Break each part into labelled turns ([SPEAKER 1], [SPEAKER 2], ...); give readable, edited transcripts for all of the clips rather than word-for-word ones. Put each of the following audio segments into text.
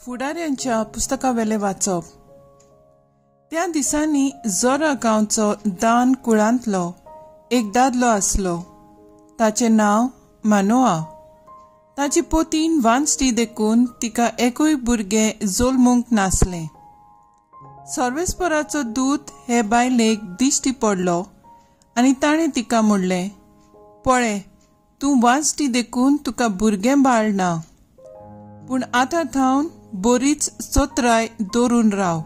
[SPEAKER 1] फुडाऱ्यांच्या पुस्तकावेले वाचप. त्या दिसांनी जोरा गांवचो दान कुळांतलो एक दादलो आसलो. ताचें नांव मानोआ. ताची पोतीन वांसटी देखून तिका एकूय भुरगें जल्मूंक नासलें. सर्वेस्पराचो दूत हे बायलेक दिश्टी पडलो आनी ताणें तिका म्हणलें, पळय, तूं वांसटी देखून तुका भुरगें बाळ ना, पूण आतां थावन बरीच चोत्राय दवरून राव.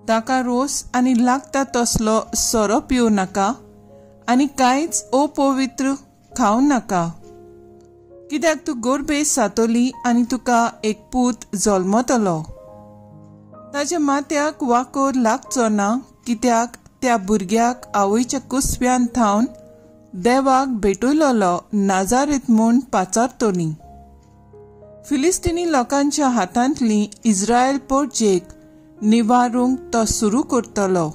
[SPEAKER 1] ताका रोस आनी लागता तसलो सोरो पिवं नाका आनी कांयच अपवित्र खावं नाका, कित्याक तूं गोरबेस जातली आनी तुका एक पूत जल्मतलो. ताच्या माथ्याक वाकोर लागचो ना, कित्याक त्या भुरग्याक आवयच्या कुसव्यान थावन देवाक भेटयलोलो नाजारेत म्हूण पाचारतली. फिलिस्तिनी लोकांच्या हातांतली इस्रायल पोरचेक निवारूंक तो सुरू करतलो.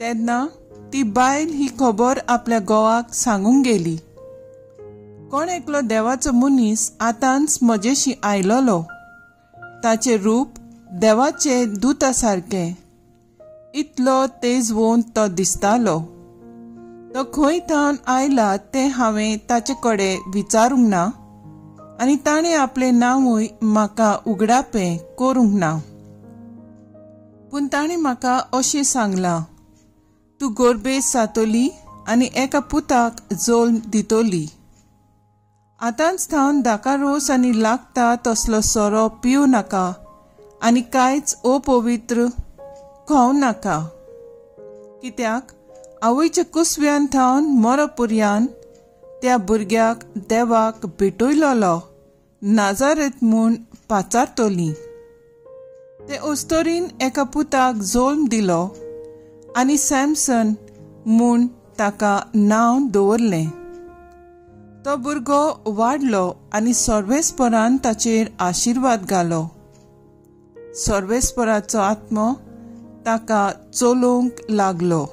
[SPEAKER 1] तेन्ना ती बायल ही खबर आपल्या घोवाक सांगूंक गेली. कोण एकलो देवाचो मनीस आतांच म्हजेशी आयलोलो. ताचें रूप देवाचे दुता सारकें, इतलो तेजवोन तो दिसतालो. तो खंय थावन आयला तें हांवें ताचे कडेन विचारूंक ना आनी ताणें आपलें नांवूय म्हाका उगडापें करूंक ना. पूण ताणें म्हाका अशें सांगलां, तूं गोरबेस जातली आनी एका पुताक जल्म दितली. आतांच थावन दाका रोस आनी लागता तसलो सोरो पिवं नाका आनी कांयच अपवित्र खावं नाका, कित्याक आवयच्या कुसव्यान थावन मरपर्यंत त्या भुरग्याक देवाक भेटयलोलो नाजारेत म्हूण पाचारतली. ते अस्तोरीन एका पुताक जल्म दिलो आनी सॅमसन म्हूण ताका नांव दवरलें. तो भुरगो वाडलो आनी सर्वेस्परान ताचेर आशिर्वाद घालो. सर्वेस्पराचो आत्मो ताका चलोवंक लागलो.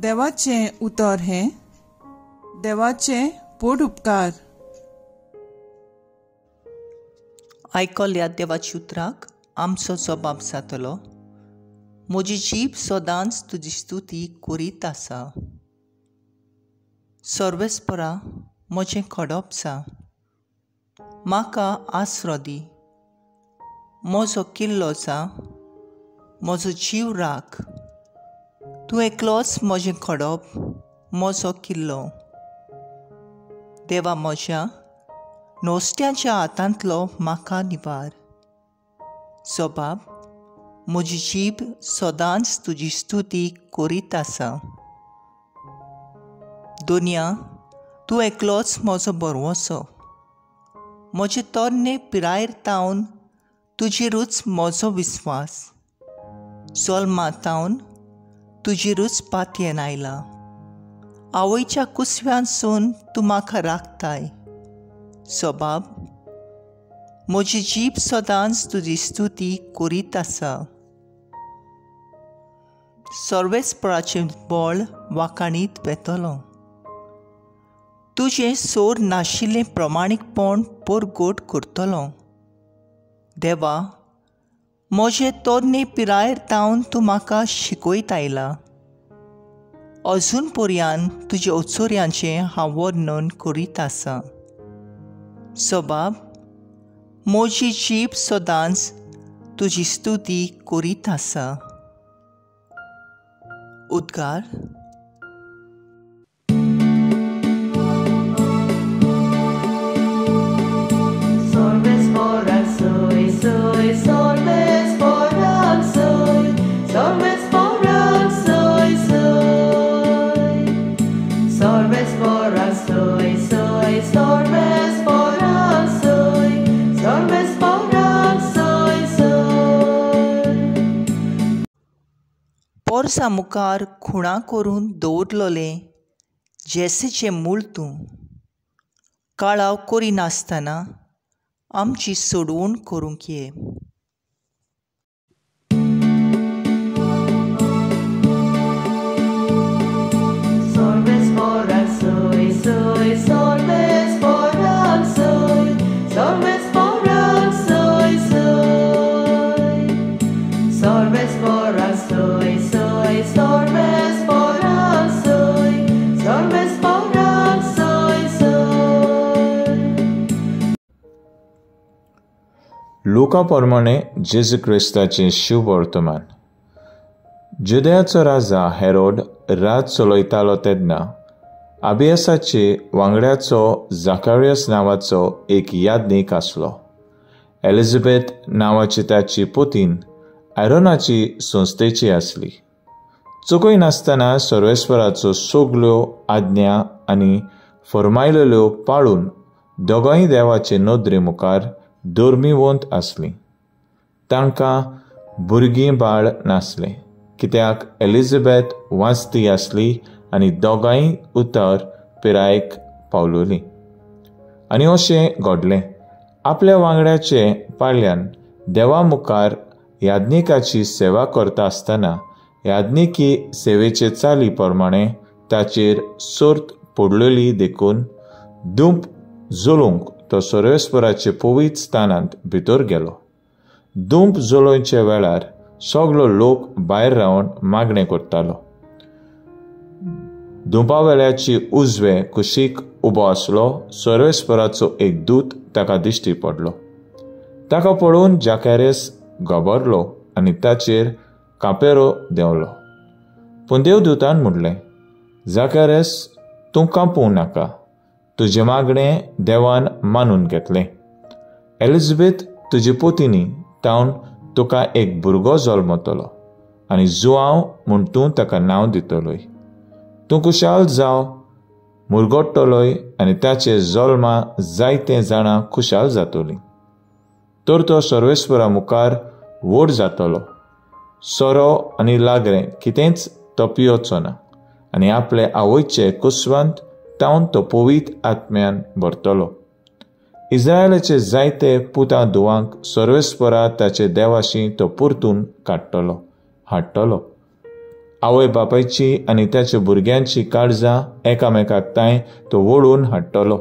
[SPEAKER 1] देवाचें उतर हें. देवाचें पोट उपकार.
[SPEAKER 2] आयकल्ल्या देवाच्या उतराक आमचो जबाब जातलो. म्हजी जीब सदांच तुजी स्तुती करीत आसा. सर्वेस्परा, म्हजें खडप जा. म्हाका आसरो दी. म्हजो किल्लो जा. म्हजो जीव राख. तूं एकलोच म्हजें खडप, म्हजो किल्लो. देवा म्हज्या, नुस्त्याच्या हातांतलो म्हाका निवार. जबाब, म्हजी जीब सदांच तुजी स्तुती करीत आसा. दुनिया, तूं एकलोच म्हजो भरवंसो. म्हजे तरणे पिरायेर तावन तुजेरूच म्हजो विस्वास. जल्मांतावन तुजेरूच पातयेन आयला. आवयच्या कुसव्यानसून तूं म्हाका राखताय. जबाब, म्हजी जीब सदांच तुजी स्तुती करीत आसा. सर्वेस्पराचें बळ वाखाणीत वेतलो. तुजें सोर नाशिल्लें प्रमाणीकपण परगट करतलो. देवा, म्हजे तरणे पिरायेर तावन तूं म्हाका शिकयत आयला. अजून पर्यंत तुज्या अचोऱ्यांचें हांव वर्णन करीत आसा. जबाब, म्हजी जीब सदांच तुजी स्तुती करीत आसा. उद्गार. पोरसा मुखार खुणा करून दवरलोलें जेसेचें मूळ तूं. काळाव करिनासतना आमची सोडवण करूंक ये.
[SPEAKER 3] लुका प्रमाणे जेजू क्रिस्ताचें शुभ वर्तमान. जुदेयाचो राजा हेरोड राज चलयतालो तेन्ना अबियासाचे वांगड्याचो जाकारियास नांवाचो एक याज्ञीक आसलो. एलिझाबेथ नांवाची ताची पुतीन आरोनाची संस्थेची आसली. चुकय नासतना सर्वेस्पराचो सगल्यो आज्ञा आनी फरमायलेल्यो पाळून दोगांय देवाचे नदरे मुखार धर्मीवंत आसलीं. तांकां भुरगीं बाळ नासलें, कित्याक एलिझाबेथ वाचती आसली आनी दोगांय उतर पिरायेक पावलोलीं. आनी अशें घडलें. आपल्या वांगड्याचे पाळ्यान देवा मुखार याज्ञिकाची सेवा करता आसतना याज्ञिकी सेवेचे चाली प्रमाणे ताचेर सर्त पडलेली देखून धूप जोलूंक तो सर्वेस्पराचे पवित्र स्थानांत भितर गेलो. धूप जोलोवचे वेळार सगलो लोक भायर रावन मागणें करतालो. धुपावेल्याची उजवे कुशीक उबो आसलो सर्वेस्पराचो एक दूत ताका दिश्टी पडलो. ताका पळोवन जाकारियास घाबरलो आनी ताचेर कापेरो देंवलो. पूण देवदूतान म्हणलें, जाकारियास, तूं कांपूं नाका, तुजें मागणें देवान मानून घेतलें. एलिझाबेथ तुजी पुतिनी तावन तुका एक भुरगो जल्मतलो आनी जुआंव म्हूण तूं ताका नांव दितलोय. तूं खुशाल जाव मुरगोडटलोय आनी ताचे जल्मा जायते जाणां खुशाल जातलीं. तर तो सर्वेस्परा मुखार व्हड जातलो. सोरो आनी लागरें कितेंच तो पियोचो ना आनी आपले आवयचे कुसवंत तावन तो पवित्र आत्म्यान भरतलो. इस्रायलाचे जायते पुतां धुवांक सर्वेस्परा ताचे देवाशी तो परतून हाडटलो. आवय बापायची आनी ताच्या भुरग्यांची काळजां एकामेकाक ताय तो ओडून हाडटलो.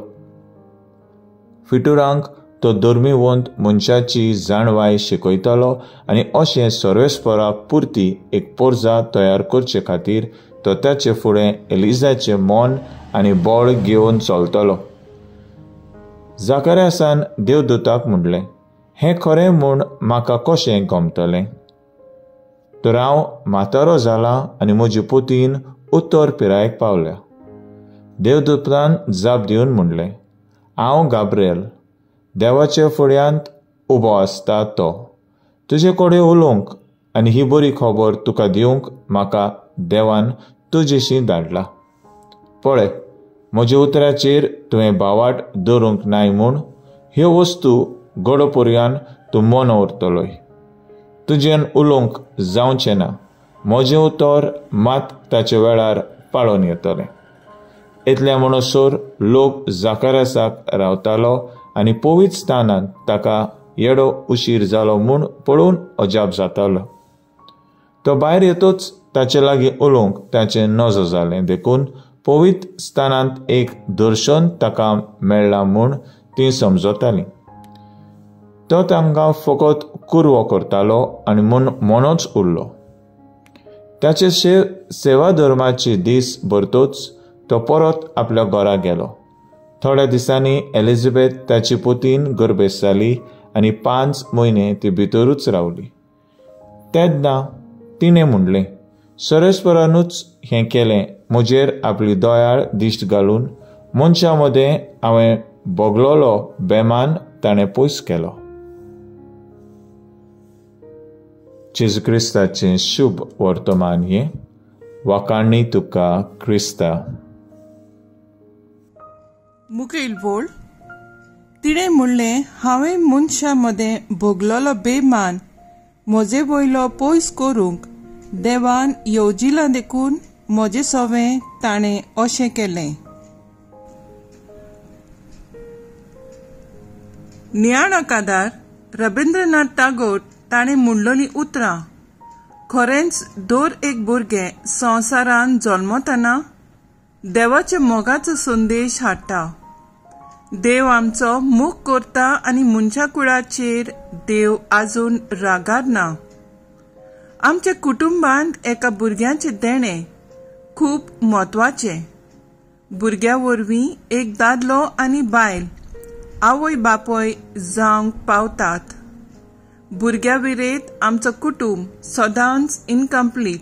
[SPEAKER 3] फिटुरांक तो धर्मीवंत मनशाची जाणवाय शिकयतलो आनी अशें सर्वेस्पराक पुरती एक पोरजा तयार करचे खातीर तो ताचे फुडें एलिझाचें मोन आनी बळ घेवन चलतलो. जाकारियासान देवदूताक म्हणलें, हें खरें म्हूण म्हाका कशें गमतलें? तर हांव म्हातारो जालां आनी म्हजी पुतीन उत्तर पिरायेक पावल्या. देवदूतान जाप दिवन म्हणलें, हांव गाब्रिएल, देवाचे फुड्यांत उबो आसता तो. तुजे कडेन उलोवंक आनी ही बरी खबर तुका दिवंक म्हाका देवान तुजेशी धाडला. पळय, म्हज्या उतराचेर तुवें बावाट दवरूंक नाय म्हूण ह्यो वस्तू घडोपर्यान तूं मन उरतलोय. तुजेन उलोवंक जावचें ना. म्हजें उतर मात ताच्या वेळार पाळोन येतलें. इतलें म्हणसर लोक जाकारियासाक रावतालो आनी पवित्र स्थानांत ताका येदो उशीर जालो म्हूण पळोवन अजाप जातालो. तो भायर येतूच ताचे लागीं उलोवंक ताचें नजो जालें देखून पवित्र स्थानांत एक दर्शन ताका मेळ्ळां म्हूण तीं समजतालीं. तो तांकां फकत कुरवो करतालो आनी म्हणूच उरलो. ताचे सेवा धर्माचे दीस भरतूच तो परत आपल्या घरा गेलो. थोड्या दिसांनी एलिझाबेथ ताची पुतीन गर्भेस जाली आनी 5 म्हयने ती भितरूच रावली. तेन्ना तिणें म्हणलें, सर्वेस्परानूच हें केलें म्हजेर आपली दयाळ दिश्ट घालून मनशां मदें हांवें भोगलोलो बेमान ताणें पयस केलो. जेजू क्रिस्ताचें शुभ वर्तमान हें. वाखाणणी तुका क्रिस्ता.
[SPEAKER 1] मुखेल बोल. तिणें म्हणलें, हांवें मनशां मदें भोगलोलो बेमान म्हजे वयलो पयस करूंक देवान येवजिलां देखून म्हजें सवें ताणें अशें केलें. ज्ञानकादार रबिंद्रनाथ टागोर ताणें म्हणलोलीं उतरां खरेंच दर एक भुरगें संवसारांत जल्मतना देवाच्या मोगाचो संदेश हाडटा. देव आमचो मोग करता आनी मनशा कुळाचेर देव आजून रागार ना. आमच्या कुटुंबांत एका भुरग्याचें देणें खूब म्हत्वाचें. भुरग्या वरवीं एक दादलो आनी बायल आवय बापय जावंक पावतात. भुरग्या विरेत आमचो कुटुंब सदांच इनकम्प्लीट.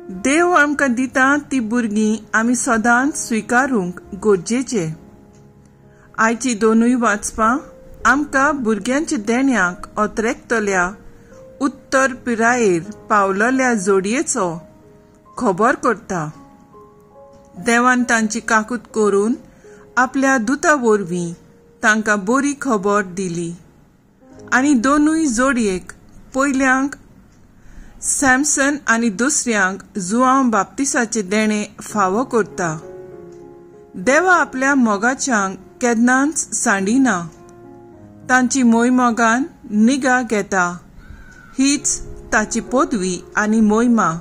[SPEAKER 1] देव आमकां दिता ती भुरगीं आमी सदांच स्विकारूंक गरजेचे. आयची दोनूय वाचपां आमकां भुरग्यांच्या देण्याक ओतरेकतल्या उत्तर पिरायेर पावलल्या जोडयेचो खबर करता. देवान तांची काकूट करून आपल्या दुता वरवीं तांकां बरी खबर दिली आनी दोनूय जोडयेक पयल्यांक सॅमसन आनी दुसऱ्यांक जुआंव बाप्तिसाचे देणे फावो करता. देवा आपल्या मोगाच्यांक केन्नाच सांडिना. तांची मोयमोगान निगा घेता. हीच ताची पदवी आनी मोहिमा.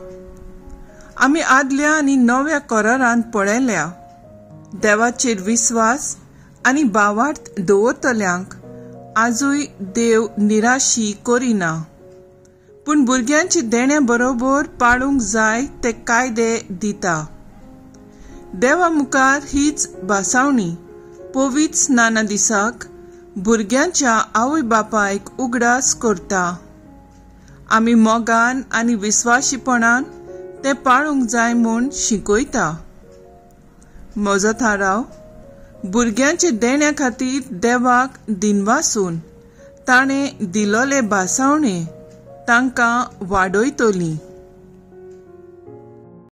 [SPEAKER 1] आमी आदल्या आनी नव्या करारांत पळयल्या. देवाचेर विस्वास आनी भावार्थ दवरतल्यांक आजूय देव निराशी करिना. पूण भुरग्यांचे देण्या बरोबर पाळूंक जाय ते कायदे दिता. देवा मुखार हीच भासावणी पवित्र स्नाना दिसाक भुरग्यांच्या आवय बापायक उगडास करता. आमी मोगान आनी विस्वाशीपणान ते पाळूंक जाय म्हूण शिकयता. म्हजो थाराव भुरग्यांचे देण्या खातीर देवाक दिनवासून ताणें दिलोले भासावणे तांकां वाडयतली.